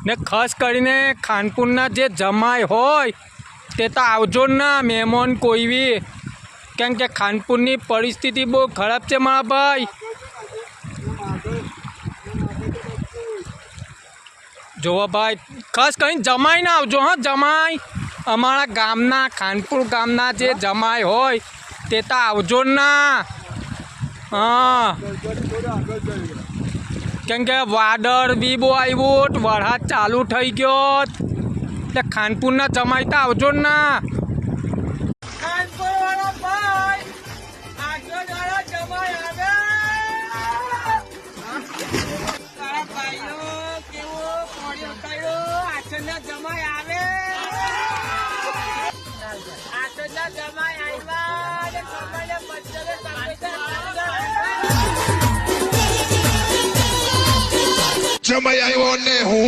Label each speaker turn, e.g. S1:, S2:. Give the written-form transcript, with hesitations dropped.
S1: ને ખાસ કરીને ખાનપુરના જે જમાઈ હોય તે તો આવજો ના મહેમાન કોઈ બી, કેમ કે ખાનપુરની પરિસ્થિતિ બહુ ખરાબ છે મારા ભાઈ। જોવો ભાઈ, ખાસ કરીને જમાઈને આવજો હા। જમાઈ અમારા ગામના ખાનપુર ગામના જે જમાઈ હોય તે તો આવજો ના। હા, કેમ કે વાદળ બી બહુ આવ્યું, વરસાદ ચાલુ થઈ ગયો, એટલે ખાનપુરના જમાઈ તો આવજો ના। ખાનપુર વાળો ભાઈ આગળ વાળો જમાઈ આવે, તારા ભાઈઓ કેવો પડ્યો કયો આછળના જમાઈ આવે, આછળના જમાઈ આવ્યા ને જમાઈને બચ્ચાને
S2: જમાઈ આવ્યો ને હું